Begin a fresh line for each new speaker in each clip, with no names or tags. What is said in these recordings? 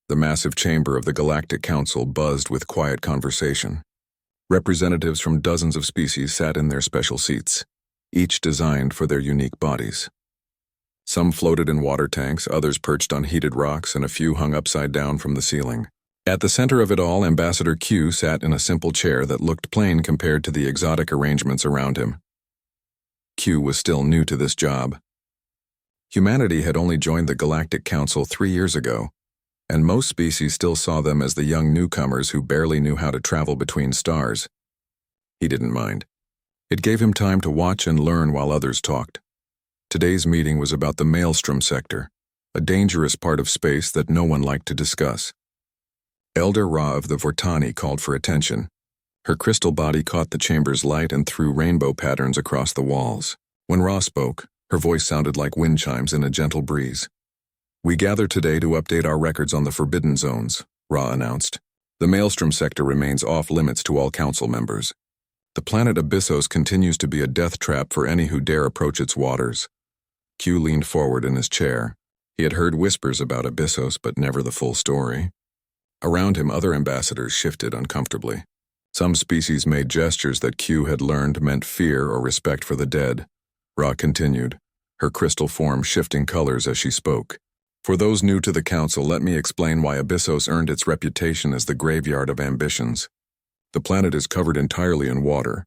The massive chamber of the Galactic Council buzzed with quiet conversation. Representatives from dozens of species sat in their special seats, each designed for their unique bodies. Some floated in water tanks, others perched on heated rocks, and a few hung upside down from the ceiling. At the center of it all, Ambassador Q sat in a simple chair that looked plain compared to the exotic arrangements around him. Q was still new to this job. Humanity had only joined the Galactic Council 3 years ago, and most species still saw them as the young newcomers who barely knew how to travel between stars. He didn't mind. It gave him time to watch and learn while others talked. Today's meeting was about the Maelstrom sector, a dangerous part of space that no one liked to discuss. Elder Ra of the Vortani called for attention. Her crystal body caught the chamber's light and threw rainbow patterns across the walls. When Ra spoke, her voice sounded like wind chimes in a gentle breeze. "We gather today to update our records on the Forbidden Zones," Ra announced. "The Maelstrom sector remains off-limits to all council members. The planet Abyssos continues to be a death trap for any who dare approach its waters." Q leaned forward in his chair. He had heard whispers about Abyssos, but never the full story. Around him, other ambassadors shifted uncomfortably. Some species made gestures that Q had learned meant fear or respect for the dead. Ra continued, her crystal form shifting colors as she spoke. "For those new to the council, let me explain why Abyssos earned its reputation as the graveyard of ambitions. The planet is covered entirely in water,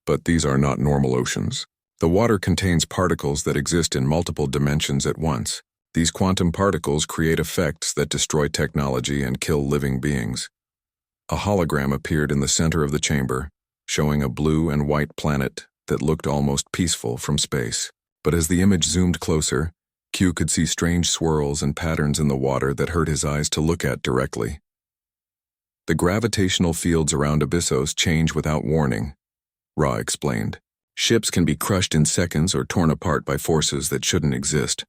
but these are not normal oceans. The water contains particles that exist in multiple dimensions at once. These quantum particles create effects that destroy technology and kill living beings." A hologram appeared in the center of the chamber, showing a blue and white planet that looked almost peaceful from space. But as the image zoomed closer, Q could see strange swirls and patterns in the water that hurt his eyes to look at directly. "The gravitational fields around Abyssos change without warning," Ra explained. "Ships can be crushed in seconds or torn apart by forces that shouldn't exist.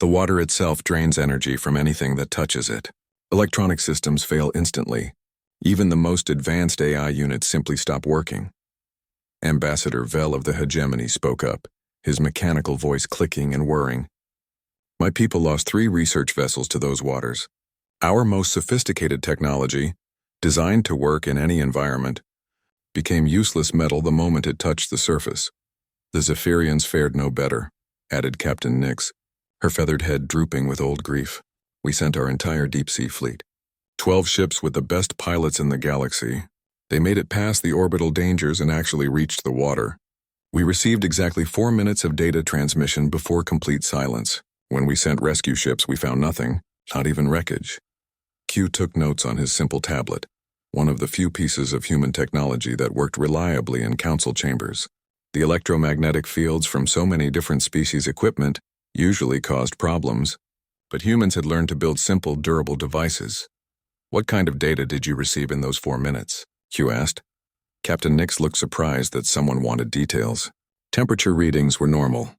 The water itself drains energy from anything that touches it. Electronic systems fail instantly. Even the most advanced AI units simply stop working." Ambassador Vel of the Hegemony spoke up, his mechanical voice clicking and whirring. "My people lost 3 research vessels to those waters. Our most sophisticated technology, designed to work in any environment, became useless metal the moment it touched the surface. The Zephyrians fared no better," added Captain Nix, her feathered head drooping with old grief. "We sent our entire deep-sea fleet. 12 ships with the best pilots in the galaxy. They made it past the orbital dangers and actually reached the water. We received exactly 4 minutes of data transmission before complete silence. When we sent rescue ships, we found nothing, not even wreckage." Q took notes on his simple tablet, one of the few pieces of human technology that worked reliably in council chambers. The electromagnetic fields from so many different species' equipment usually caused problems, but humans had learned to build simple, durable devices. "What kind of data did you receive in those 4 minutes?" Q asked. Captain Nix looked surprised that someone wanted details. Temperature readings were normal.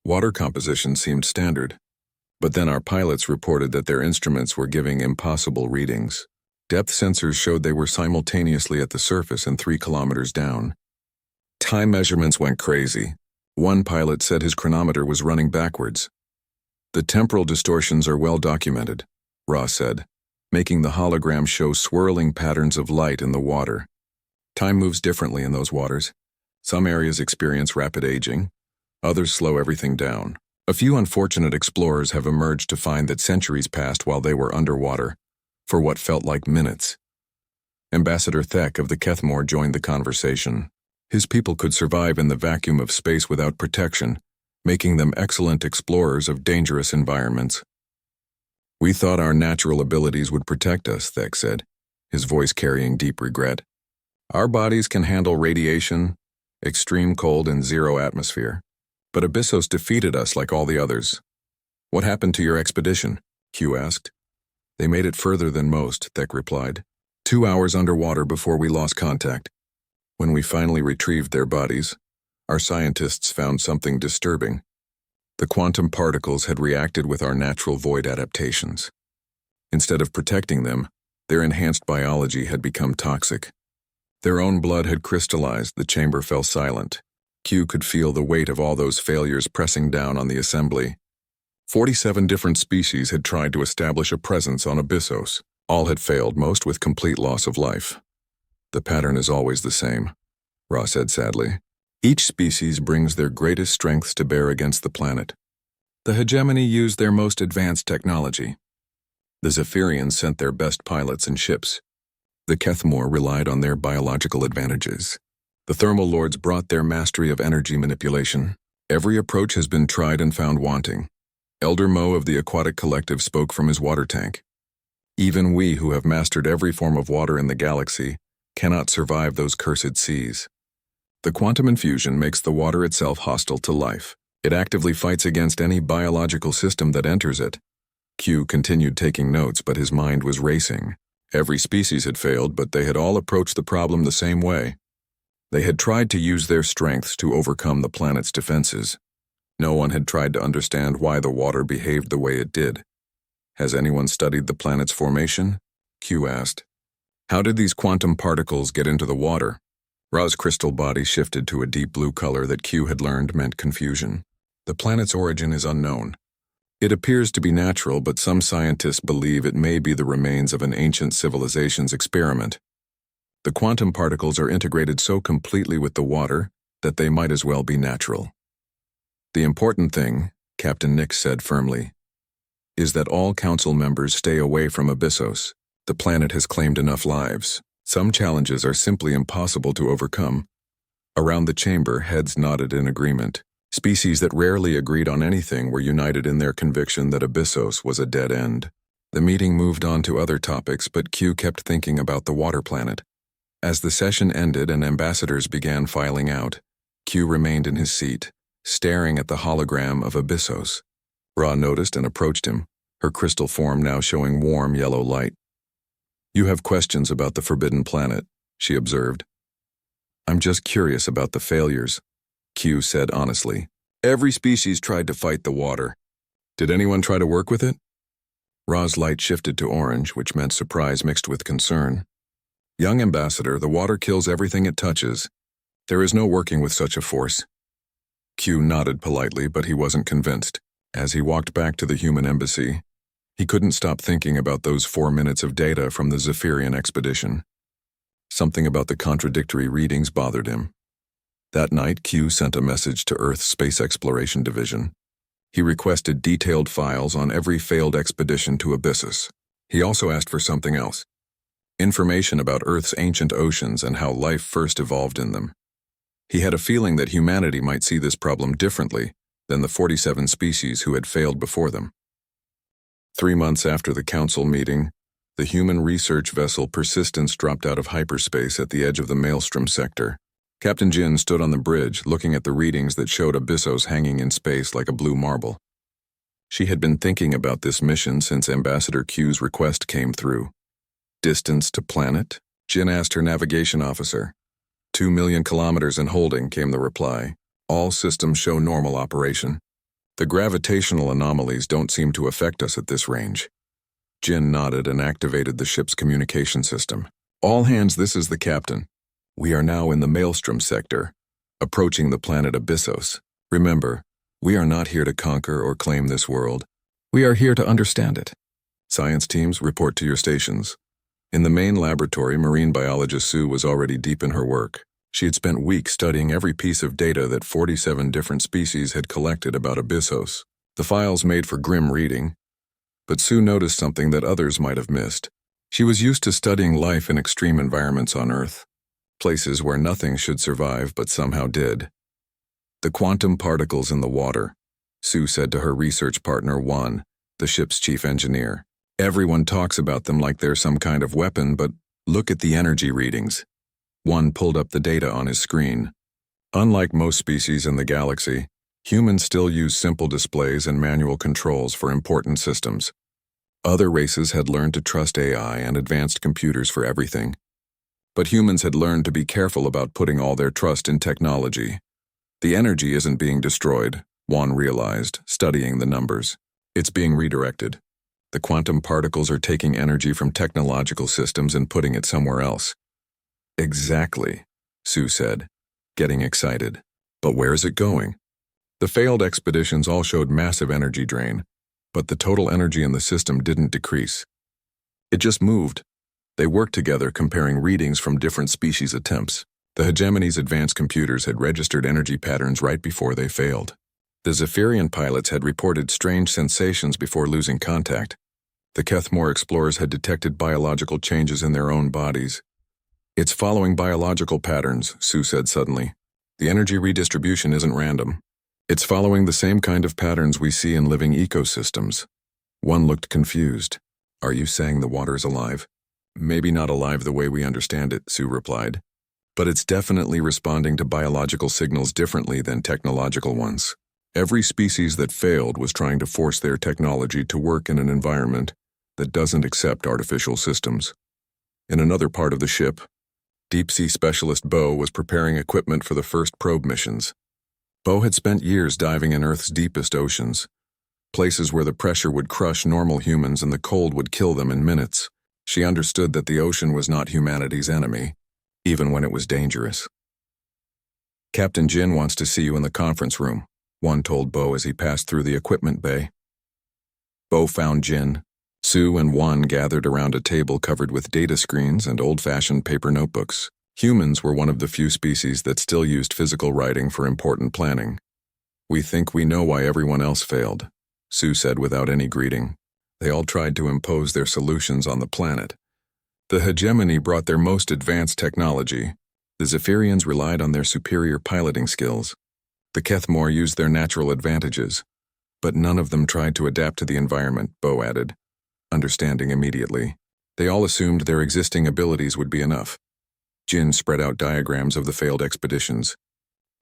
Water composition seemed standard. But then our pilots reported that their instruments were giving impossible readings. Depth sensors showed they were simultaneously at the surface and 3 kilometers down. Time measurements went crazy. One pilot said his chronometer was running backwards. "The temporal distortions are well documented," Ra said, making the hologram show swirling patterns of light in the water. "Time moves differently in those waters. Some areas experience rapid aging, others slow everything down. A few unfortunate explorers have emerged to find that centuries passed while they were underwater, for what felt like minutes." Ambassador Thek of the Kethmore joined the conversation. His people could survive in the vacuum of space without protection, making them excellent explorers of dangerous environments. "We thought our natural abilities would protect us," Thek said, his voice carrying deep regret. "Our bodies can handle radiation, extreme cold, and 0 atmosphere. But Abyssos defeated us like all the others." "What happened to your expedition?" Q asked. "They made it further than most," Thek replied. 2 hours underwater before we lost contact. When we finally retrieved their bodies, our scientists found something disturbing. The quantum particles had reacted with our natural void adaptations. Instead of protecting them, their enhanced biology had become toxic. Their own blood had crystallized. The chamber fell silent. Q could feel the weight of all those failures pressing down on the assembly. 47 different species had tried to establish a presence on Abyssos. All had failed, most with complete loss of life. The pattern is always the same, Ra said sadly. Each species brings their greatest strengths to bear against the planet. The hegemony used their most advanced technology. The Zephyrians sent their best pilots and ships. The Kethmor relied on their biological advantages. The Thermal Lords brought their mastery of energy manipulation. Every approach has been tried and found wanting. Elder Mo of the Aquatic Collective spoke from his water tank. Even we who have mastered every form of water in the galaxy cannot survive those cursed seas. The quantum infusion makes the water itself hostile to life. It actively fights against any biological system that enters it. Q continued taking notes, but his mind was racing. Every species had failed, but they had all approached the problem the same way. They had tried to use their strengths to overcome the planet's defenses. No one had tried to understand why the water behaved the way it did. Has anyone studied the planet's formation? Q asked. How did these quantum particles get into the water? Ra's crystal body shifted to a deep blue color that Q had learned meant confusion. The planet's origin is unknown. It appears to be natural, but some scientists believe it may be the remains of an ancient civilization's experiment. The quantum particles are integrated so completely with the water that they might as well be natural. The important thing, Captain Nix said firmly, is that all council members stay away from Abyssos. The planet has claimed enough lives. Some challenges are simply impossible to overcome. Around the chamber, heads nodded in agreement. Species that rarely agreed on anything were united in their conviction that Abyssos was a dead end. The meeting moved on to other topics, but Q kept thinking about the water planet. As the session ended and ambassadors began filing out, Q remained in his seat, staring at the hologram of Abyssos. Ra noticed and approached him, her crystal form now showing warm yellow light. You have questions about the forbidden planet, she observed. I'm just curious about the failures, Q said honestly. Every species tried to fight the water. Did anyone try to work with it? Ra's light shifted to orange, which meant surprise mixed with concern. Young ambassador, the water kills everything it touches. There is no working with such a force. Q nodded politely, but he wasn't convinced. As he walked back to the human embassy, he couldn't stop thinking about those 4 minutes of data from the Zephyrian expedition. Something about the contradictory readings bothered him. That night, Q sent a message to Earth's Space Exploration Division. He requested detailed files on every failed expedition to Abyssos. He also asked for something else. Information about Earth's ancient oceans and how life first evolved in them. He had a feeling that humanity might see this problem differently than the 47 species who had failed before them. 3 months after the council meeting, the human research vessel Persistence dropped out of hyperspace at the edge of the Maelstrom sector. Captain Jin stood on the bridge, looking at the readings that showed Abyssos hanging in space like a blue marble. She had been thinking about this mission since Ambassador Q's request came through. Distance to planet? Jin asked her navigation officer. 2 million kilometers and holding, came the reply. All systems show normal operation. The gravitational anomalies don't seem to affect us at this range. Jin nodded and activated the ship's communication system. All hands, this is the captain. We are now in the Maelstrom sector, approaching the planet Abyssos. Remember, we are not here to conquer or claim this world. We are here to understand it. Science teams, report to your stations. In the main laboratory, marine biologist Sue was already deep in her work. She had spent weeks studying every piece of data that 47 different species had collected about Abyssos. The files made for grim reading, but Sue noticed something that others might have missed. She was used to studying life in extreme environments on Earth, places where nothing should survive but somehow did. The quantum particles in the water, Sue said to her research partner Juan, the ship's chief engineer. Everyone talks about them like they're some kind of weapon, but look at the energy readings. Juan pulled up the data on his screen. Unlike most species in the galaxy, humans still use simple displays and manual controls for important systems. Other races had learned to trust AI and advanced computers for everything. But humans had learned to be careful about putting all their trust in technology. The energy isn't being destroyed, Juan realized, studying the numbers. It's being redirected. The quantum particles are taking energy from technological systems and putting it somewhere else. Exactly, Sue said, getting excited. But where is it going? The failed expeditions all showed massive energy drain. But the total energy in the system didn't decrease. It just moved. They worked together, comparing readings from different species' attempts. The hegemony's advanced computers had registered energy patterns right before they failed. The Zephyrian pilots had reported strange sensations before losing contact. The Kethmore explorers had detected biological changes in their own bodies. "It's following biological patterns," Sue said suddenly. "The energy redistribution isn't random. It's following the same kind of patterns we see in living ecosystems." One looked confused. "Are you saying the water's alive?" "Maybe not alive the way we understand it," Sue replied. "But it's definitely responding to biological signals differently than technological ones. Every species that failed was trying to force their technology to work in an environment that doesn't accept artificial systems." In another part of the ship, deep-sea specialist Bo was preparing equipment for the first probe missions. Bo had spent years diving in Earth's deepest oceans, places where the pressure would crush normal humans and the cold would kill them in minutes. She understood that the ocean was not humanity's enemy, even when it was dangerous. "Captain Jin wants to see you in the conference room," one told Bo as he passed through the equipment bay. Bo found Jin. Sue and Juan gathered around a table covered with data screens and old-fashioned paper notebooks. Humans were one of the few species that still used physical writing for important planning. "We think we know why everyone else failed," Sue said without any greeting. "They all tried to impose their solutions on the planet. The hegemony brought their most advanced technology. The Zephyrians relied on their superior piloting skills. The Kethmore used their natural advantages. But none of them tried to adapt to the environment," Bo added, understanding immediately. "They all assumed their existing abilities would be enough." Jin spread out diagrams of the failed expeditions.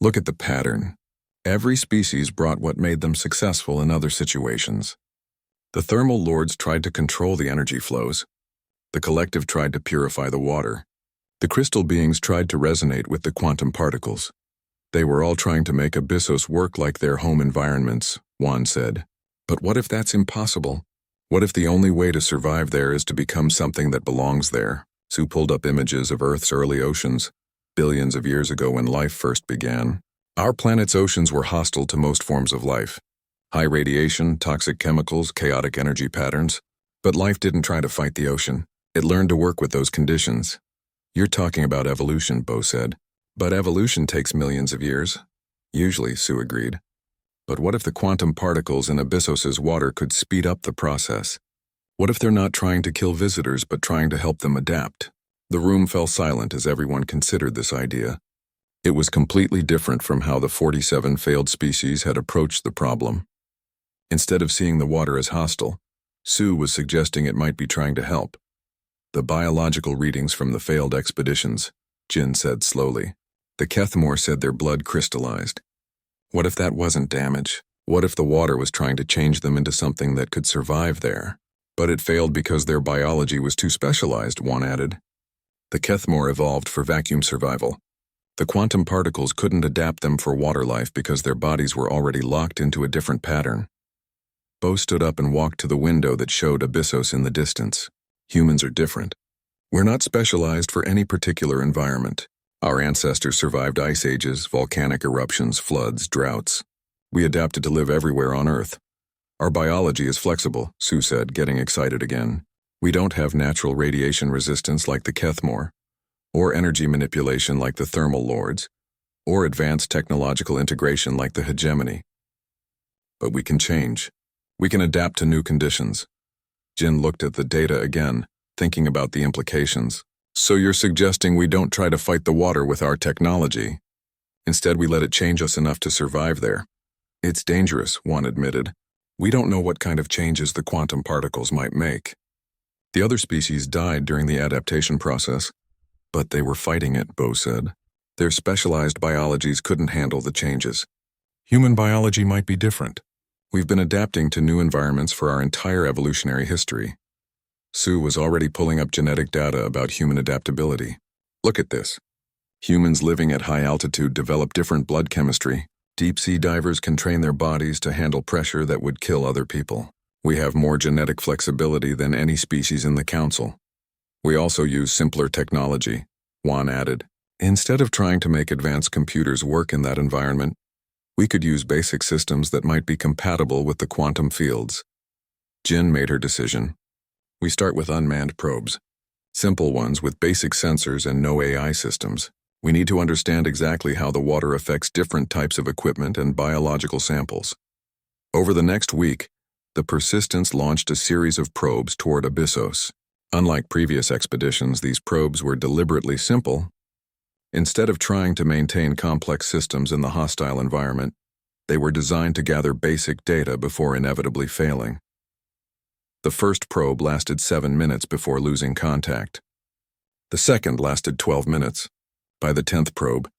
"Look at the pattern. Every species brought what made them successful in other situations. The thermal lords tried to control the energy flows. The collective tried to purify the water. The crystal beings tried to resonate with the quantum particles. They were all trying to make Abyssos work like their home environments," Juan said. "But what if that's impossible? What if the only way to survive there is to become something that belongs there?" Sue pulled up images of Earth's early oceans, billions of years ago when life first began. Our planet's oceans were hostile to most forms of life. High radiation, toxic chemicals, chaotic energy patterns. But life didn't try to fight the ocean. It learned to work with those conditions. "You're talking about evolution," Bo said. "But evolution takes millions of years." "Usually," Sue agreed. "But what if the quantum particles in Abyssos's water could speed up the process? What if they're not trying to kill visitors but trying to help them adapt?" The room fell silent as everyone considered this idea. It was completely different from how the 47 failed species had approached the problem. Instead of seeing the water as hostile, Sue was suggesting it might be trying to help. "The biological readings from the failed expeditions," Jin said slowly. "The Kethmore said their blood crystallized. What if that wasn't damage? What if the water was trying to change them into something that could survive there? But it failed because their biology was too specialized," one added. "The Kethmore evolved for vacuum survival. The quantum particles couldn't adapt them for water life because their bodies were already locked into a different pattern." Bo stood up and walked to the window that showed Abyssos in the distance. "Humans are different. We're not specialized for any particular environment. Our ancestors survived ice ages, volcanic eruptions, floods, droughts. We adapted to live everywhere on Earth. Our biology is flexible," Sue said, getting excited again. "We don't have natural radiation resistance like the Kethmore, or energy manipulation like the thermal lords, or advanced technological integration like the hegemony. But we can change. We can adapt to new conditions." Jin looked at the data again, thinking about the implications. "So you're suggesting we don't try to fight the water with our technology? Instead, we let it change us enough to survive there?" "It's dangerous," one admitted. "We don't know what kind of changes the quantum particles might make." "The other species died during the adaptation process." "But they were fighting it," Bo said. "Their specialized biologies couldn't handle the changes. Human biology might be different. We've been adapting to new environments for our entire evolutionary history." Sue was already pulling up genetic data about human adaptability. "Look at this. Humans living at high altitude develop different blood chemistry. Deep-sea divers can train their bodies to handle pressure that would kill other people. We have more genetic flexibility than any species in the Council. We also use simpler technology," Juan added. "Instead of trying to make advanced computers work in that environment, we could use basic systems that might be compatible with the quantum fields." Jin made her decision. We start with unmanned probes. Simple ones with basic sensors and no AI systems. We need to understand exactly how the water affects different types of equipment and biological samples. Over the next week, the Persistence launched a series of probes toward Abyssos. Unlike previous expeditions, these probes were deliberately simple. Instead of trying to maintain complex systems in the hostile environment, they were designed to gather basic data before inevitably failing. The first probe lasted 7 minutes before losing contact. The second lasted 12 minutes. By the 10th probe,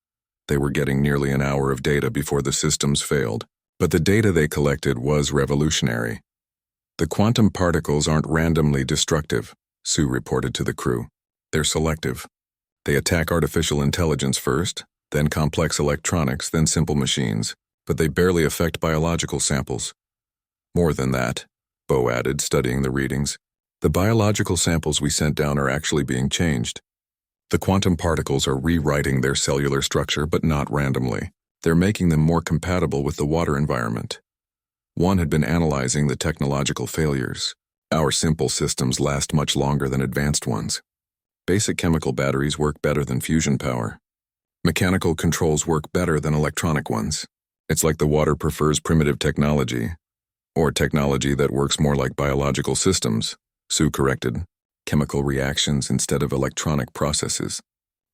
they were getting nearly an hour of data before the systems failed. But the data they collected was revolutionary. The quantum particles aren't randomly destructive, Sue reported to the crew. They're selective. They attack artificial intelligence first, then complex electronics, then simple machines, but they barely affect biological samples. More than that, Bo added, studying the readings, the biological samples we sent down are actually being changed. The quantum particles are rewriting their cellular structure, but not randomly. They're making them more compatible with the water environment. One had been analyzing the technological failures. Our simple systems last much longer than advanced ones. Basic chemical batteries work better than fusion power. Mechanical controls work better than electronic ones. It's like the water prefers primitive technology, or technology that works more like biological systems, Sue corrected. Chemical reactions instead of electronic processes.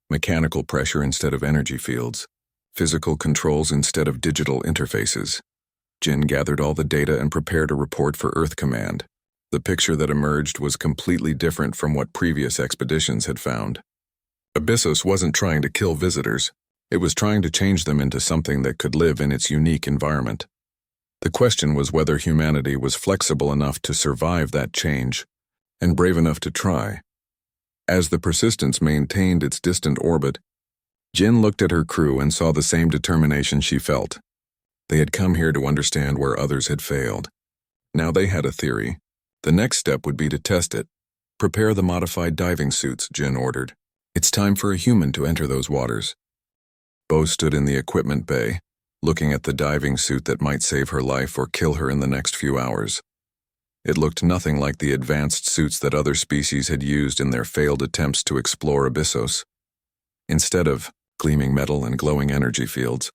Mechanical pressure instead of energy fields. Physical controls instead of digital interfaces. Jin gathered all the data and prepared a report for Earth Command. The picture that emerged was completely different from what previous expeditions had found. Abyssos wasn't trying to kill visitors. It was trying to change them into something that could live in its unique environment. The question was whether humanity was flexible enough to survive that change, and brave enough to try. As the Persistence maintained its distant orbit, Jin looked at her crew and saw the same determination she felt. They had come here to understand where others had failed. Now they had a theory. The next step would be to test it. Prepare the modified diving suits, Jin ordered. It's time for a human to enter those waters. Bo stood in the equipment bay, looking at the diving suit that might save her life or kill her in the next few hours. It looked nothing like the advanced suits that other species had used in their failed attempts to explore Abyssos. Instead of gleaming metal and glowing energy fields,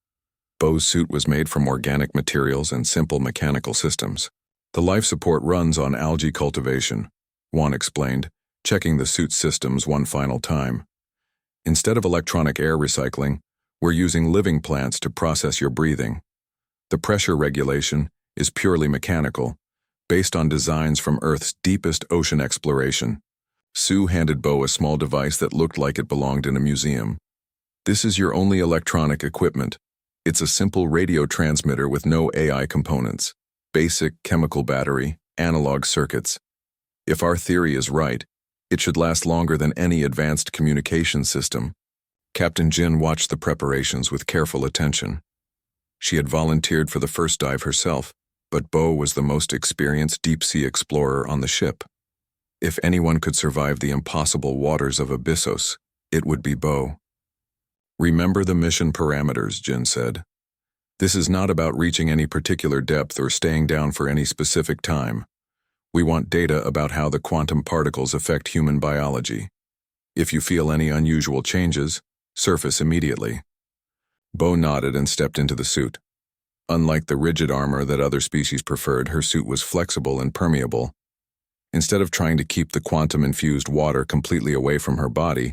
Bo's suit was made from organic materials and simple mechanical systems. The life support runs on algae cultivation, Juan explained, checking the suit's systems one final time. Instead of electronic air recycling, we're using living plants to process your breathing. The pressure regulation is purely mechanical, based on designs from Earth's deepest ocean exploration. Sue handed Bo a small device that looked like it belonged in a museum. This is your only electronic equipment. It's a simple radio transmitter with no AI components. Basic chemical battery, analog circuits. If our theory is right, it should last longer than any advanced communication system. Captain Jin watched the preparations with careful attention. She had volunteered for the first dive herself, but Bo was the most experienced deep-sea explorer on the ship. If anyone could survive the impossible waters of Abyssos, it would be Bo. Remember the mission parameters, Jin said. This is not about reaching any particular depth or staying down for any specific time. We want data about how the quantum particles affect human biology. If you feel any unusual changes, surface immediately. Bo nodded and stepped into the suit. Unlike the rigid armor that other species preferred, her suit was flexible and permeable. Instead of trying to keep the quantum-infused water completely away from her body,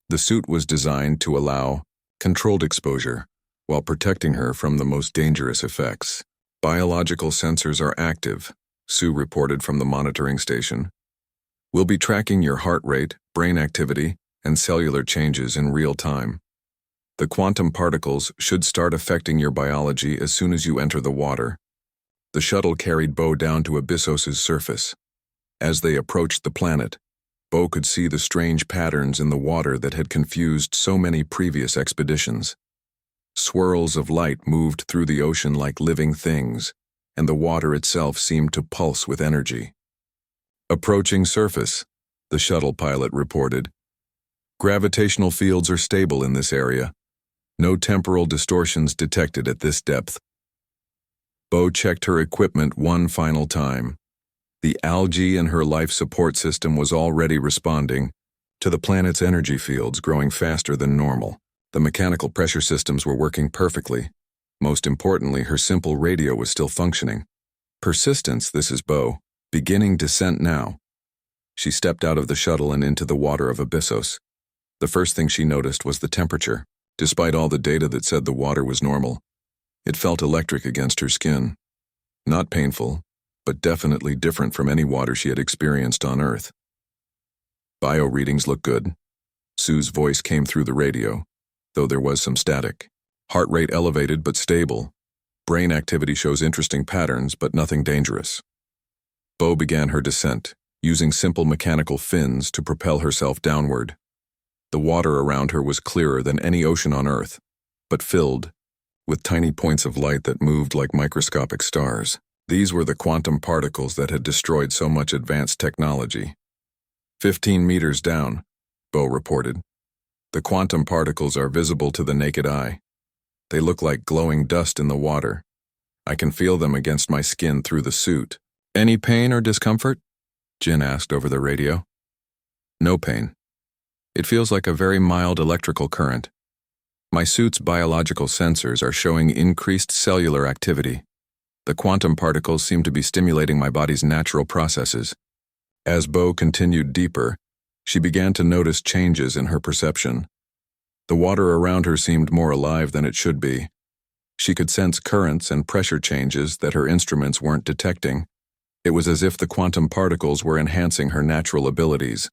the suit was designed to allow controlled exposure while protecting her from the most dangerous effects. Biological sensors are active, Sue reported from the monitoring station. We'll be tracking your heart rate, brain activity, and cellular changes in real time. The quantum particles should start affecting your biology as soon as you enter the water. The shuttle carried Bo down to Abyssos' surface. As they approached the planet, Bo could see the strange patterns in the water that had confused so many previous expeditions. Swirls of light moved through the ocean like living things, and the water itself seemed to pulse with energy. Approaching surface, the shuttle pilot reported. Gravitational fields are stable in this area. No temporal distortions detected at this depth. Bo checked her equipment one final time. The algae in her life support system was already responding to the planet's energy fields growing faster than normal. The mechanical pressure systems were working perfectly. Most importantly, her simple radio was still functioning. Persistence, this is Bo. Beginning descent now. She stepped out of the shuttle and into the water of Abyssos. The first thing she noticed was the temperature. Despite all the data that said the water was normal, it felt electric against her skin. Not painful, but definitely different from any water she had experienced on Earth. Bio readings look good. Sue's voice came through the radio, though there was some static. Heart rate elevated but stable. Brain activity shows interesting patterns, but nothing dangerous. Bo began her descent, using simple mechanical fins to propel herself downward. The water around her was clearer than any ocean on Earth, but filled with tiny points of light that moved like microscopic stars. These were the quantum particles that had destroyed so much advanced technology. 15 meters down, Bo reported. The quantum particles are visible to the naked eye. They look like glowing dust in the water. I can feel them against my skin through the suit. Any pain or discomfort? Jin asked over the radio. No pain. It feels like a very mild electrical current. My suit's biological sensors are showing increased cellular activity. The quantum particles seem to be stimulating my body's natural processes. As Bo continued deeper, she began to notice changes in her perception. The water around her seemed more alive than it should be. She could sense currents and pressure changes that her instruments weren't detecting. It was as if the quantum particles were enhancing her natural abilities.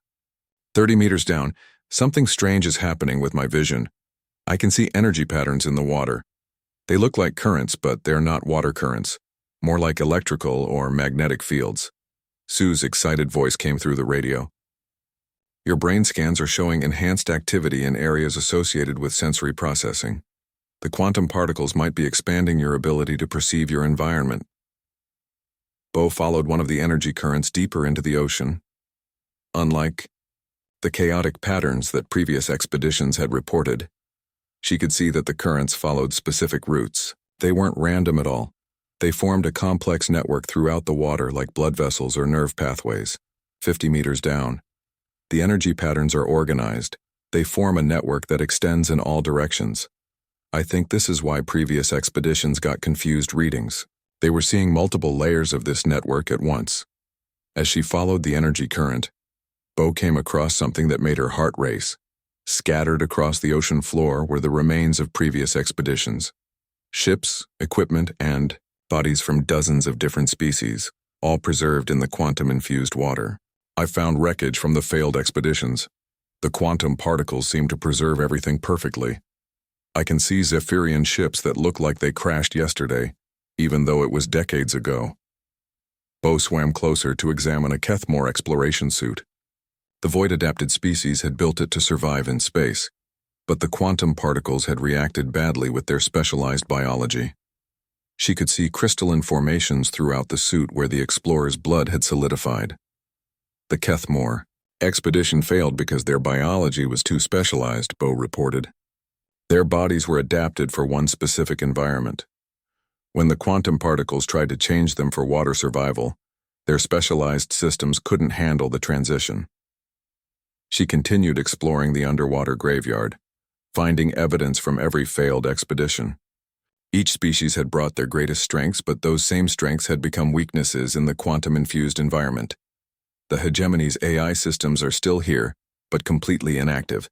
30 meters down, something strange is happening with my vision. I can see energy patterns in the water. They look like currents, but they're not water currents, more like electrical or magnetic fields. Sue's excited voice came through the radio. Your brain scans are showing enhanced activity in areas associated with sensory processing. The quantum particles might be expanding your ability to perceive your environment. Bo followed one of the energy currents deeper into the ocean. Unlike the chaotic patterns that previous expeditions had reported, she could see that the currents followed specific routes. They weren't random at all. They formed a complex network throughout the water like blood vessels or nerve pathways. 50 meters down, the energy patterns are organized. They form a network that extends in all directions. I think this is why previous expeditions got confused readings. They were seeing multiple layers of this network at once. As she followed the energy current, Bo came across something that made her heart race. Scattered across the ocean floor were the remains of previous expeditions. Ships, equipment, and bodies from dozens of different species, all preserved in the quantum-infused water. I found wreckage from the failed expeditions. The quantum particles seem to preserve everything perfectly. I can see Zephyrian ships that look like they crashed yesterday, even though it was decades ago. Bo swam closer to examine a Kethmore exploration suit. The void-adapted species had built it to survive in space, but the quantum particles had reacted badly with their specialized biology. She could see crystalline formations throughout the suit where the explorer's blood had solidified. The Kethmore expedition failed because their biology was too specialized, Bo reported. Their bodies were adapted for one specific environment. When the quantum particles tried to change them for water survival, their specialized systems couldn't handle the transition. She continued exploring the underwater graveyard, finding evidence from every failed expedition. Each species had brought their greatest strengths, but those same strengths had become weaknesses in the quantum-infused environment. The hegemony's AI systems are still here, but completely inactive.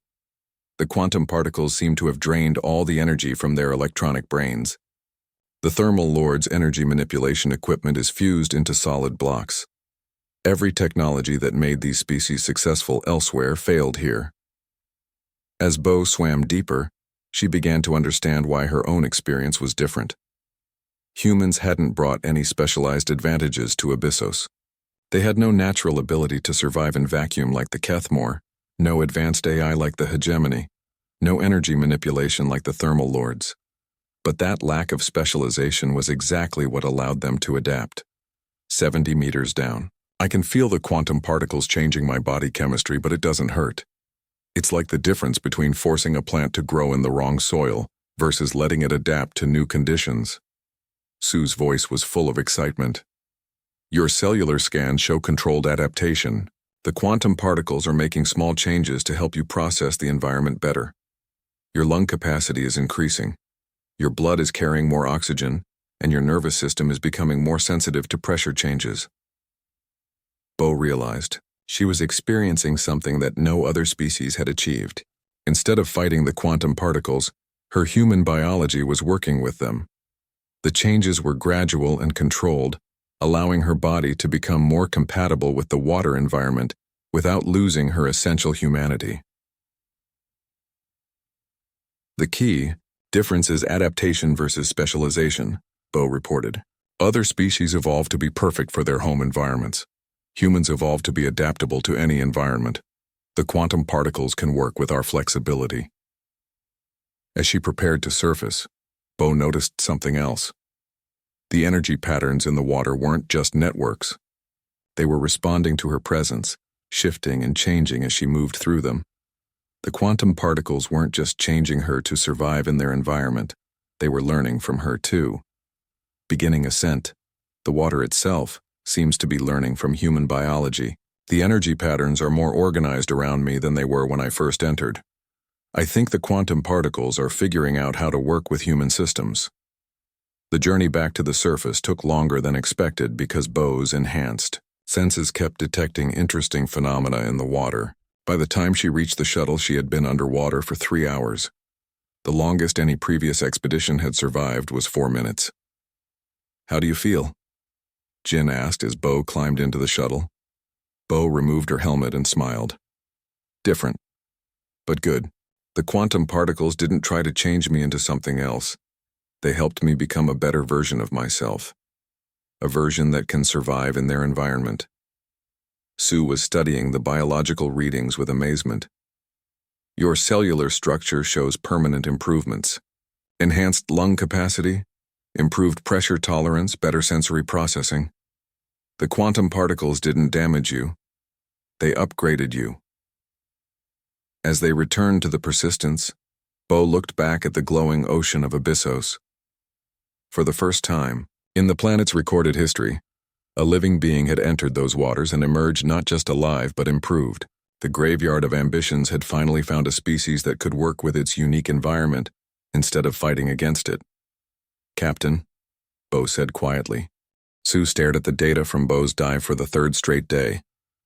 The quantum particles seem to have drained all the energy from their electronic brains. The Thermal Lord's energy manipulation equipment is fused into solid blocks. Every technology that made these species successful elsewhere failed here. As Bo swam deeper, she began to understand why her own experience was different. Humans hadn't brought any specialized advantages to Abyssos. They had no natural ability to survive in vacuum like the Kethmore, no advanced AI like the hegemony, no energy manipulation like the Thermal Lords. But that lack of specialization was exactly what allowed them to adapt. 70 meters down. I can feel the quantum particles changing my body chemistry, but it doesn't hurt. It's like the difference between forcing a plant to grow in the wrong soil versus letting it adapt to new conditions. Sue's voice was full of excitement. Your cellular scans show controlled adaptation. The quantum particles are making small changes to help you process the environment better. Your lung capacity is increasing. Your blood is carrying more oxygen, and your nervous system is becoming more sensitive to pressure changes. Bo realized she was experiencing something that no other species had achieved. Instead of fighting the quantum particles, her human biology was working with them. The changes were gradual and controlled, allowing her body to become more compatible with the water environment without losing her essential humanity. The key difference is adaptation versus specialization, Bo reported. Other species evolved to be perfect for their home environments. Humans evolved to be adaptable to any environment. The quantum particles can work with our flexibility. As she prepared to surface, Bo noticed something else. The energy patterns in the water weren't just networks. They were responding to her presence, shifting and changing as she moved through them. The quantum particles weren't just changing her to survive in their environment, they were learning from her too. Beginning ascent, the water itself seems to be learning from human biology. The energy patterns are more organized around me than they were when I first entered. I think the quantum particles are figuring out how to work with human systems. The journey back to the surface took longer than expected because Bo's enhanced senses kept detecting interesting phenomena in the water. By the time she reached the shuttle, she had been underwater for 3 hours. The longest any previous expedition had survived was 4 minutes. "How do you feel?" Jin asked as Bo climbed into the shuttle. Bo removed her helmet and smiled. "Different, but good. The quantum particles didn't try to change me into something else. They helped me become a better version of myself. A version that can survive in their environment." Sue was studying the biological readings with amazement. "Your cellular structure shows permanent improvements. Enhanced lung capacity, improved pressure tolerance, better sensory processing. The quantum particles didn't damage you. They upgraded you." As they returned to the Persistence, Bo looked back at the glowing ocean of Abyssos. For the first time, in the planet's recorded history, a living being had entered those waters and emerged not just alive but improved. The graveyard of ambitions had finally found a species that could work with its unique environment instead of fighting against it. "Captain," Bo said quietly. Sue stared at the data from Bo's dive for the 3rd straight day,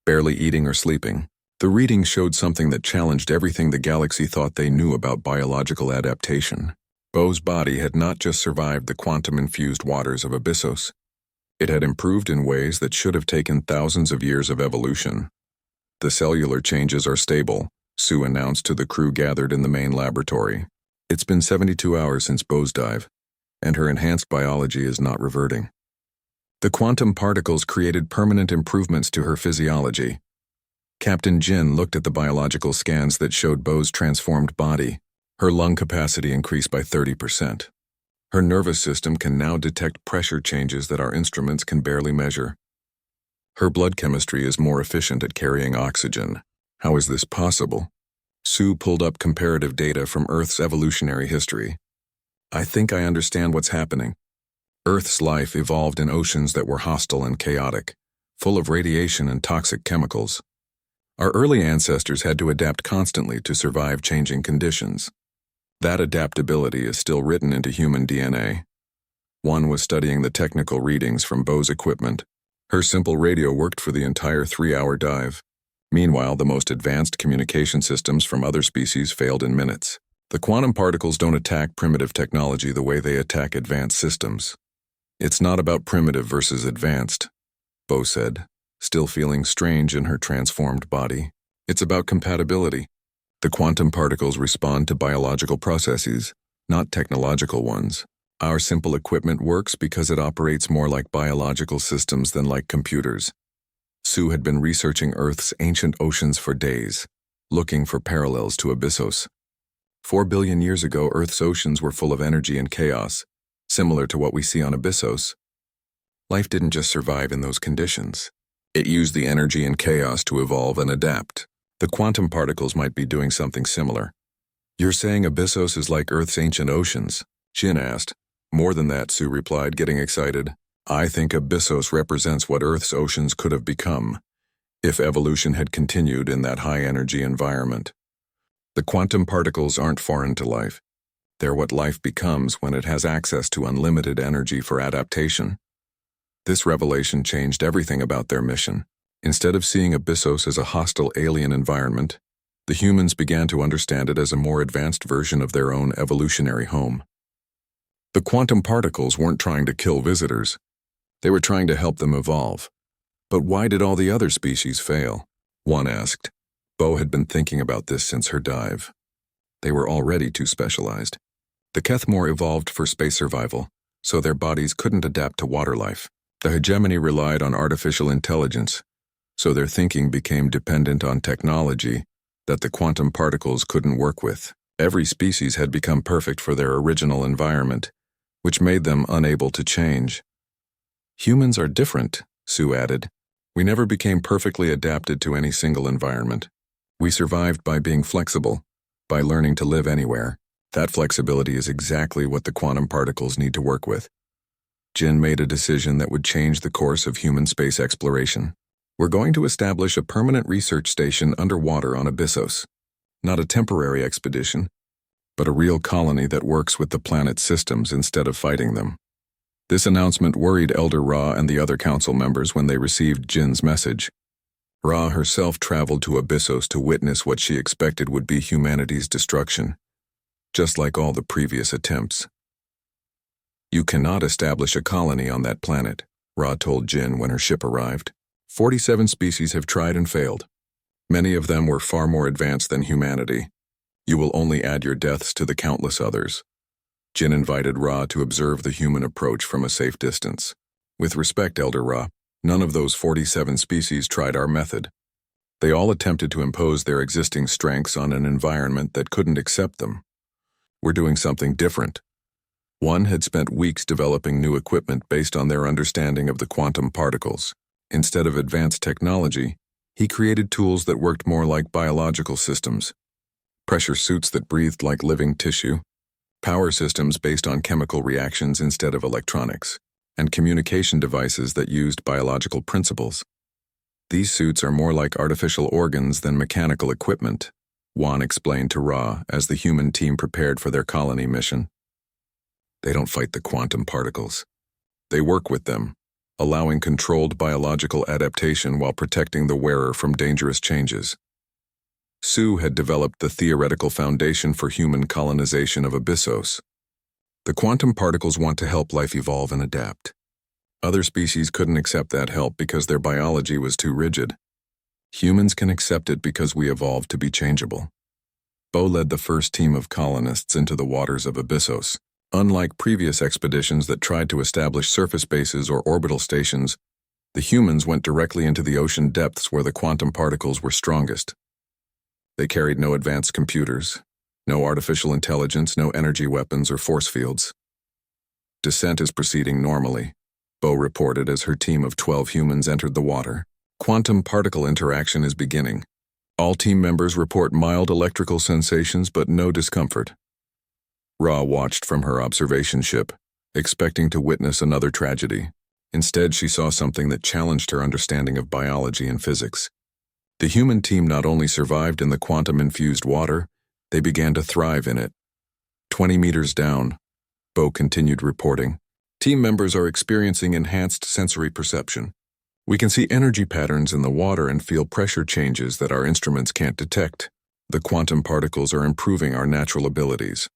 barely eating or sleeping. The readings showed something that challenged everything the galaxy thought they knew about biological adaptation. Bo's body had not just survived the quantum-infused waters of Abyssos. It had improved in ways that should have taken thousands of years of evolution. "The cellular changes are stable," Sue announced to the crew gathered in the main laboratory. "It's been 72 hours since Bo's dive, and her enhanced biology is not reverting. The quantum particles created permanent improvements to her physiology." Captain Jin looked at the biological scans that showed Bo's transformed body. Her lung capacity increased by 30%. Her nervous system can now detect pressure changes that our instruments can barely measure. Her blood chemistry is more efficient at carrying oxygen. How is this possible? Sue pulled up comparative data from Earth's evolutionary history. "I think I understand what's happening. Earth's life evolved in oceans that were hostile and chaotic, full of radiation and toxic chemicals. Our early ancestors had to adapt constantly to survive changing conditions. That adaptability is still written into human DNA." One was studying the technical readings from Bo's equipment. Her simple radio worked for the entire 3-hour dive. Meanwhile, the most advanced communication systems from other species failed in minutes. "The quantum particles don't attack primitive technology the way they attack advanced systems. It's not about primitive versus advanced," Bo said, still feeling strange in her transformed body. "It's about compatibility. The quantum particles respond to biological processes, not technological ones. Our simple equipment works because it operates more like biological systems than like computers." Sue had been researching Earth's ancient oceans for days, looking for parallels to Abyssos. 4 billion years ago, Earth's oceans were full of energy and chaos, similar to what we see on Abyssos. Life didn't just survive in those conditions. It used the energy and chaos to evolve and adapt. The quantum particles might be doing something similar. "You're saying Abyssos is like Earth's ancient oceans?" Jin asked. "More than that," Sue replied, getting excited. I think Abyssos represents what Earth's oceans could have become if evolution had continued in that high-energy environment. The quantum particles aren't foreign to life. They're what life becomes when it has access to unlimited energy for adaptation. This revelation changed everything about their mission. Instead of seeing Abyssos as a hostile alien environment, the humans began to understand it as a more advanced version of their own evolutionary home. The quantum particles weren't trying to kill visitors. They were trying to help them evolve. But why did all the other species fail? One asked. Bo had been thinking about this since her dive. They were already too specialized. The Kethmore evolved for space survival, so their bodies couldn't adapt to water life. The hegemony relied on artificial intelligence, so their thinking became dependent on technology that the quantum particles couldn't work with. Every species had become perfect for their original environment, which made them unable to change. Humans are different, Sue added. We never became perfectly adapted to any single environment. We survived by being flexible, by learning to live anywhere. That flexibility is exactly what the quantum particles need to work with. Jin made a decision that would change the course of human space exploration. We're going to establish a permanent research station underwater on Abyssos. Not a temporary expedition, but a real colony that works with the planet's systems instead of fighting them. This announcement worried Elder Ra and the other council members when they received Jin's message. Ra herself traveled to Abyssos to witness what she expected would be humanity's destruction, just like all the previous attempts. You cannot establish a colony on that planet, Ra told Jin when her ship arrived. 47 species have tried and failed. Many of them were far more advanced than humanity. You will only add your deaths to the countless others. Jin invited Ra to observe the human approach from a safe distance. With respect, Elder Ra, none of those 47 species tried our method. They all attempted to impose their existing strengths on an environment that couldn't accept them. We're doing something different. One had spent weeks developing new equipment based on their understanding of the quantum particles. Instead of advanced technology, he created tools that worked more like biological systems. Pressure suits that breathed like living tissue, power systems based on chemical reactions instead of electronics, and communication devices that used biological principles. These suits are more like artificial organs than mechanical equipment, Juan explained to Ra as the human team prepared for their colony mission. They don't fight the quantum particles. They work with them, allowing controlled biological adaptation while protecting the wearer from dangerous changes. Sue had developed the theoretical foundation for human colonization of Abyssos. The quantum particles want to help life evolve and adapt. Other species couldn't accept that help because their biology was too rigid. Humans can accept it because we evolved to be changeable. Bo led the first team of colonists into the waters of Abyssos. Unlike previous expeditions that tried to establish surface bases or orbital stations, the humans went directly into the ocean depths where the quantum particles were strongest. They carried no advanced computers, no artificial intelligence, no energy weapons or force fields. Descent is proceeding normally, Bo reported as her team of 12 humans entered the water. Quantum particle interaction is beginning. All team members report mild electrical sensations but no discomfort. Ra watched from her observation ship, expecting to witness another tragedy. Instead, she saw something that challenged her understanding of biology and physics. The human team not only survived in the quantum-infused water, they began to thrive in it. 20 meters down, Bo continued reporting, team members are experiencing enhanced sensory perception. We can see energy patterns in the water and feel pressure changes that our instruments can't detect. The quantum particles are improving our natural abilities.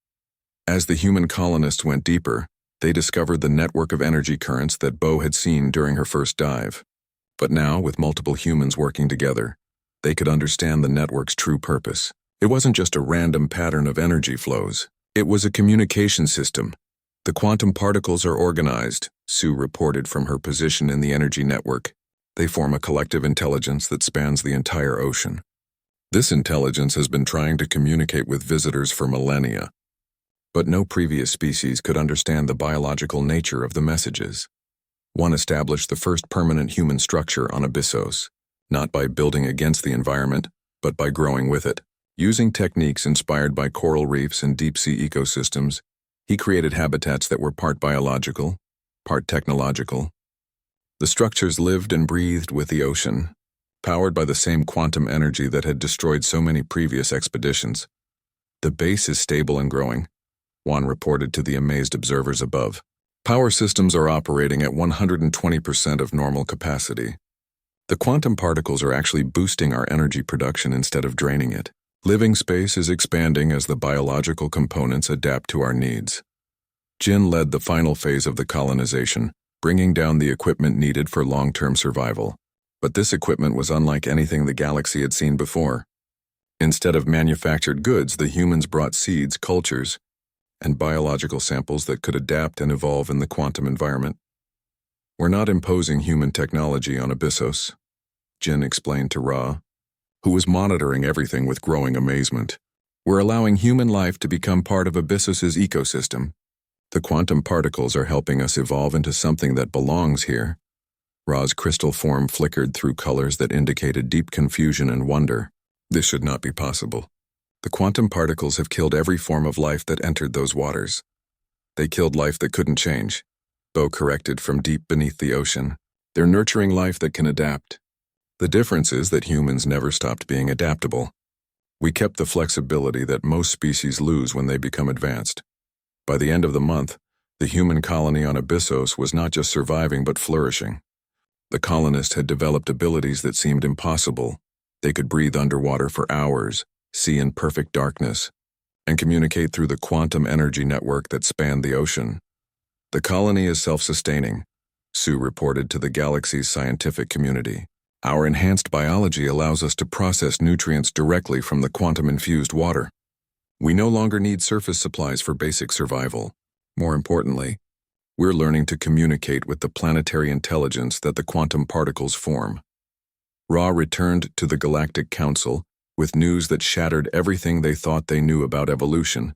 As the human colonists went deeper, they discovered the network of energy currents that Bo had seen during her first dive. But now, with multiple humans working together, they could understand the network's true purpose. It wasn't just a random pattern of energy flows. It was a communication system. The quantum particles are organized, Sue reported from her position in the energy network. They form a collective intelligence that spans the entire ocean. This intelligence has been trying to communicate with visitors for millennia. But no previous species could understand the biological nature of the messages. One established the first permanent human structure on Abyssos, not by building against the environment, but by growing with it. Using techniques inspired by coral reefs and deep-sea ecosystems, he created habitats that were part biological, part technological, The structures lived and breathed with the ocean, powered by the same quantum energy that had destroyed so many previous expeditions. The base is stable and growing, Juan reported to the amazed observers above. Power systems are operating at 120% of normal capacity. The quantum particles are actually boosting our energy production instead of draining it. Living space is expanding as the biological components adapt to our needs. Jin led the final phase of the colonization, bringing down the equipment needed for long-term survival. But this equipment was unlike anything the galaxy had seen before. Instead of manufactured goods, the humans brought seeds, cultures, and biological samples that could adapt and evolve in the quantum environment. We're not imposing human technology on Abyssos, Jin explained to Ra, who was monitoring everything with growing amazement. We're allowing human life to become part of Abyssos's ecosystem. The quantum particles are helping us evolve into something that belongs here. Ra's crystal form flickered through colors that indicated deep confusion and wonder. This should not be possible. The quantum particles have killed every form of life that entered those waters. They killed life that couldn't change, Bo corrected from deep beneath the ocean. They're nurturing life that can adapt. The difference is that humans never stopped being adaptable. We kept the flexibility that most species lose when they become advanced. By the end of the month, the human colony on Abyssos was not just surviving but flourishing. The colonists had developed abilities that seemed impossible. They could breathe underwater for hours, see in perfect darkness, and communicate through the quantum energy network that spanned the ocean. The colony is self-sustaining, Sue reported to the galaxy's scientific community. Our enhanced biology allows us to process nutrients directly from the quantum-infused water. We no longer need surface supplies for basic survival. More importantly, we're learning to communicate with the planetary intelligence that the quantum particles form. Ra returned to the Galactic Council with news that shattered everything they thought they knew about evolution,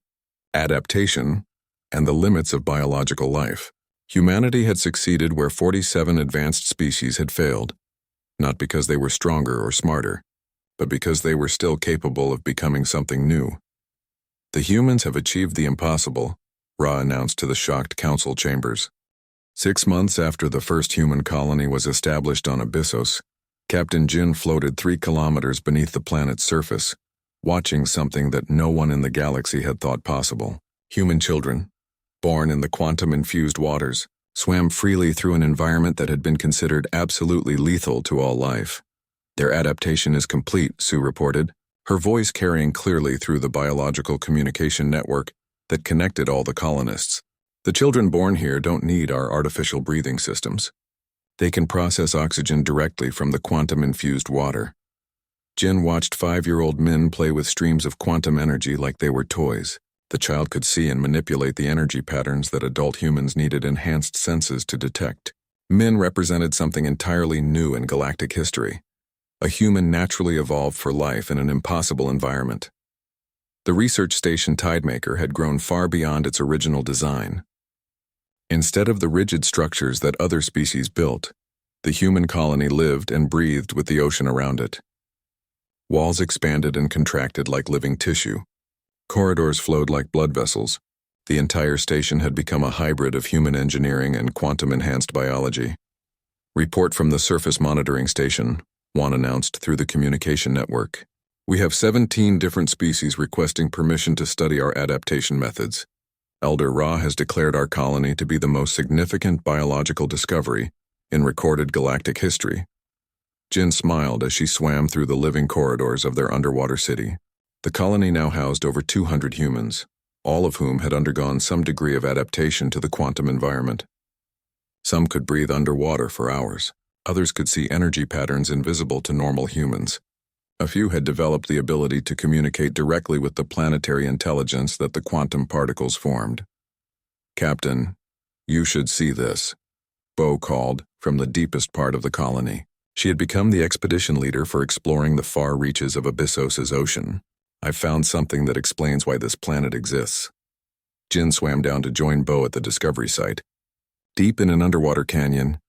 adaptation, and the limits of biological life. Humanity had succeeded where 47 advanced species had failed, not because they were stronger or smarter, but because they were still capable of becoming something new. The humans have achieved the impossible, Ra announced to the shocked council chambers. 6 months after the first human colony was established on Abyssos, Captain Jin floated 3 kilometers beneath the planet's surface, watching something that no one in the galaxy had thought possible. Human children, born in the quantum-infused waters, swam freely through an environment that had been considered absolutely lethal to all life. Their adaptation is complete, Sue reported, her voice carrying clearly through the biological communication network that connected all the colonists. The children born here don't need our artificial breathing systems. They can process oxygen directly from the quantum-infused water. Jin watched 5-year-old Min play with streams of quantum energy like they were toys. The child could see and manipulate the energy patterns that adult humans needed enhanced senses to detect. Min represented something entirely new in galactic history. A human naturally evolved for life in an impossible environment. The research station Tidemaker had grown far beyond its original design. Instead of the rigid structures that other species built, the human colony lived and breathed with the ocean around it. Walls expanded and contracted like living tissue. Corridors flowed like blood vessels. The entire station had become a hybrid of human engineering and quantum-enhanced biology. Report from the surface monitoring station, Juan announced through the communication network. We have 17 different species requesting permission to study our adaptation methods. Elder Ra has declared our colony to be the most significant biological discovery in recorded galactic history. Jin smiled as she swam through the living corridors of their underwater city. The colony now housed over 200 humans, all of whom had undergone some degree of adaptation to the quantum environment. Some could breathe underwater for hours. Others could see energy patterns invisible to normal humans. A few had developed the ability to communicate directly with the planetary intelligence that the quantum particles formed. Captain, you should see this, Bo called from the deepest part of the colony. She had become the expedition leader for exploring the far reaches of Abyssos's ocean. I've found something that explains why this planet exists. Jin swam down to join Bo at the discovery site. Deep in an underwater canyon,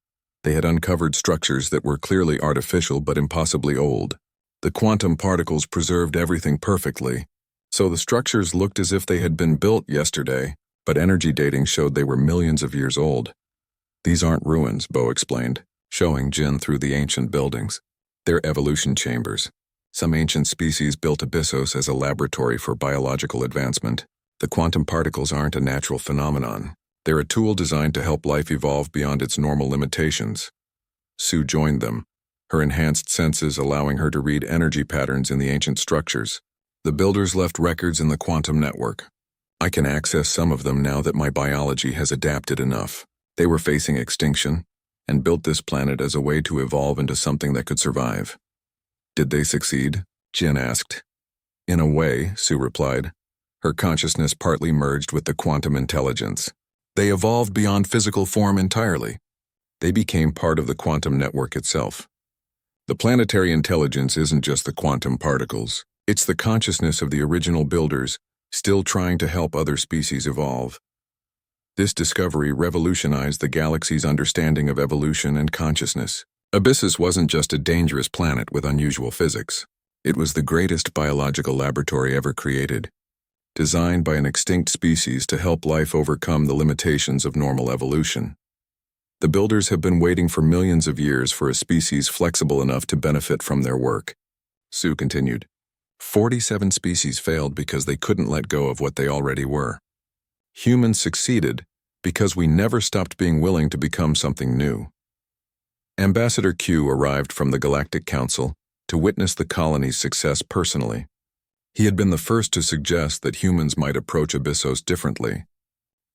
they had uncovered structures that were clearly artificial but impossibly old. The quantum particles preserved everything perfectly, so the structures looked as if they had been built yesterday, but energy dating showed they were millions of years old. These aren't ruins, Bo explained. showing Jin through the ancient buildings. Their evolution chambers. Some ancient species built Abyssos as a laboratory for biological advancement. The quantum particles aren't a natural phenomenon. They're a tool designed to help life evolve beyond its normal limitations. Sue joined them, her enhanced senses allowing her to read energy patterns in the ancient structures. The builders left records in the quantum network. I can access some of them now that my biology has adapted enough. They were facing extinction, and built this planet as a way to evolve into something that could survive. Did they succeed? Jin asked. In a way, Sue replied. Her consciousness partly merged with the quantum intelligence. They evolved beyond physical form entirely. They became part of the quantum network itself. The planetary intelligence isn't just the quantum particles. It's the consciousness of the original builders, still trying to help other species evolve. This discovery revolutionized the galaxy's understanding of evolution and consciousness. Abyssos wasn't just a dangerous planet with unusual physics. It was the greatest biological laboratory ever created, designed by an extinct species to help life overcome the limitations of normal evolution. The builders have been waiting for millions of years for a species flexible enough to benefit from their work. Sue continued. 47 species failed because they couldn't let go of what they already were. Humans succeeded because we never stopped being willing to become something new. Ambassador Q arrived from the Galactic Council to witness the colony's success personally. He had been the first to suggest that humans might approach Abyssos differently,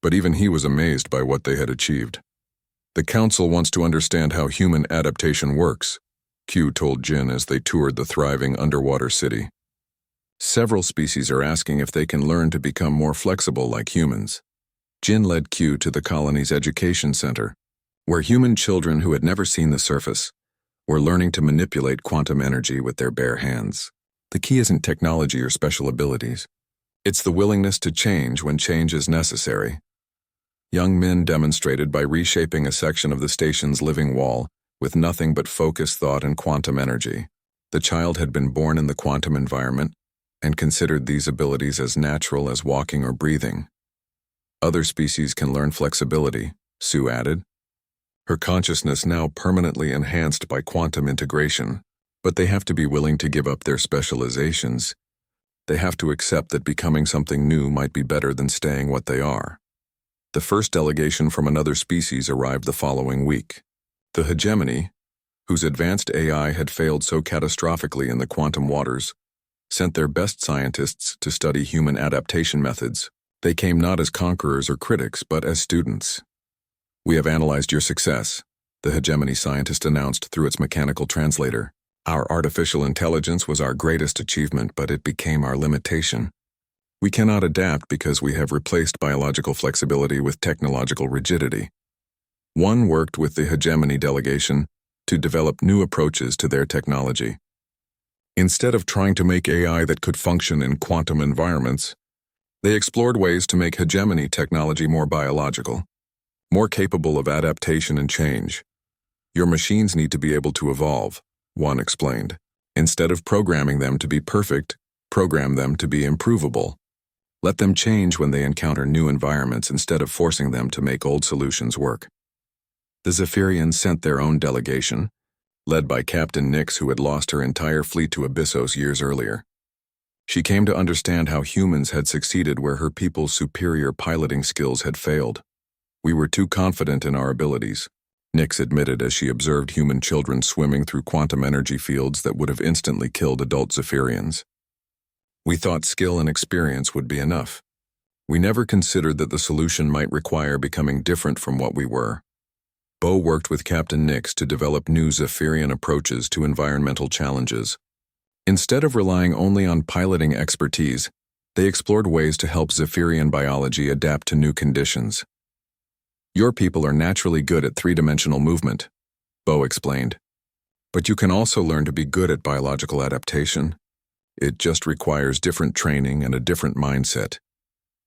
but even he was amazed by what they had achieved. The Council wants to understand how human adaptation works, Q told Jin as they toured the thriving underwater city. Several species are asking if they can learn to become more flexible like humans. Jin led Q to the colony's education center, where human children who had never seen the surface were learning to manipulate quantum energy with their bare hands. The key isn't technology or special abilities. It's the willingness to change when change is necessary. Young men demonstrated by reshaping a section of the station's living wall with nothing but focused thought and quantum energy. The child had been born in the quantum environment and considered these abilities as natural as walking or breathing. Other species can learn flexibility, Sue added, her consciousness now permanently enhanced by quantum integration. But they have to be willing to give up their specializations. They have to accept that becoming something new might be better than staying what they are. The first delegation from another species arrived the following week. The hegemony, whose advanced AI had failed so catastrophically in the quantum waters, sent their best scientists to study human adaptation methods. They came not as conquerors or critics, but as students. We have analyzed your success, the hegemony scientist announced through its mechanical translator. Our artificial intelligence was our greatest achievement, but it became our limitation. We cannot adapt because we have replaced biological flexibility with technological rigidity. One worked with the hegemony delegation to develop new approaches to their technology. Instead of trying to make AI that could function in quantum environments, they explored ways to make hegemony technology more biological, more capable of adaptation and change. Your machines need to be able to evolve, one explained. Instead of programming them to be perfect, program them to be improvable. Let them change when they encounter new environments instead of forcing them to make old solutions work. The Zephyrians sent their own delegation, led by Captain Nix, who had lost her entire fleet to Abyssos years earlier. She came to understand how humans had succeeded where her people's superior piloting skills had failed. We were too confident in our abilities, Nix admitted as she observed human children swimming through quantum energy fields that would have instantly killed adult Zephyrians. We thought skill and experience would be enough. We never considered that the solution might require becoming different from what we were. Bo worked with Captain Nix to develop new Zephyrian approaches to environmental challenges. Instead of relying only on piloting expertise, they explored ways to help Zephyrian biology adapt to new conditions. Your people are naturally good at three-dimensional movement, Bo explained. But you can also learn to be good at biological adaptation. It just requires different training and a different mindset.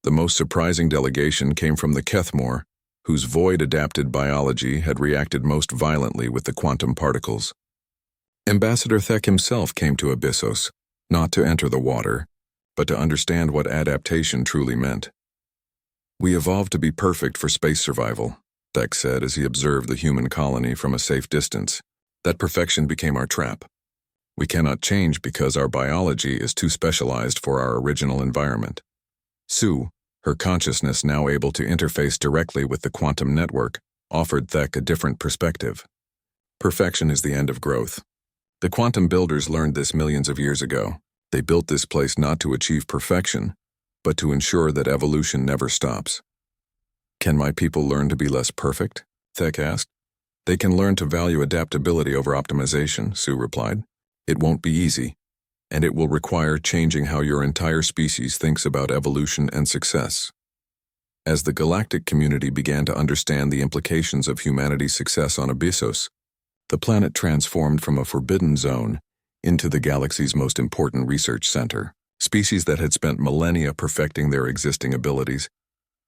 The most surprising delegation came from the Kethmore, whose void-adapted biology had reacted most violently with the quantum particles. Ambassador Thek himself came to Abyssos, not to enter the water, but to understand what adaptation truly meant. We evolved to be perfect for space survival, Thek said as he observed the human colony from a safe distance. That perfection became our trap. We cannot change because our biology is too specialized for our original environment. Sue, her consciousness now able to interface directly with the quantum network, offered Thek a different perspective. Perfection is the end of growth. The quantum builders learned this millions of years ago. They built this place not to achieve perfection, but to ensure that evolution never stops. Can my people learn to be less perfect? Thek asked. They can learn to value adaptability over optimization, Sue replied. It won't be easy, and it will require changing how your entire species thinks about evolution and success. As the galactic community began to understand the implications of humanity's success on Abyssos, the planet transformed from a forbidden zone into the galaxy's most important research center. Species that had spent millennia perfecting their existing abilities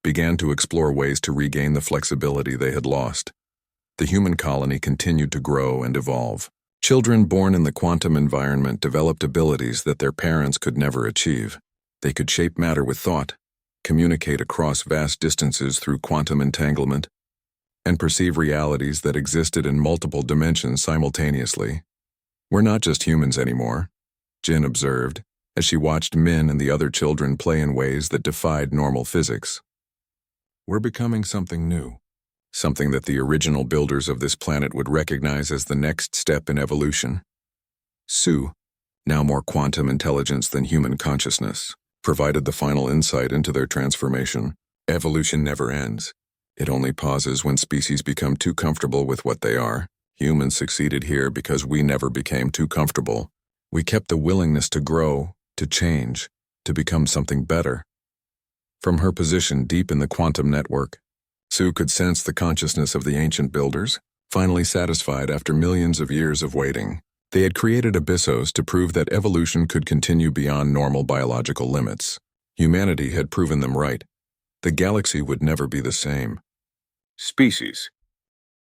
began to explore ways to regain the flexibility they had lost. The human colony continued to grow and evolve. Children born in the quantum environment developed abilities that their parents could never achieve. They could shape matter with thought, communicate across vast distances through quantum entanglement, and perceive realities that existed in multiple dimensions simultaneously. We're not just humans anymore, Jin observed, as she watched Min and the other children play in ways that defied normal physics. We're becoming something new, something that the original builders of this planet would recognize as the next step in evolution. Sue, now more quantum intelligence than human consciousness, provided the final insight into their transformation. Evolution never ends. It only pauses when species become too comfortable with what they are. Humans succeeded here because we never became too comfortable. We kept the willingness to grow, to change, to become something better. From her position deep in the quantum network, Sue could sense the consciousness of the ancient builders, finally satisfied after millions of years of waiting. They had created Abyssos to prove that evolution could continue beyond normal biological limits. Humanity had proven them right. The galaxy would never be the same.
Species.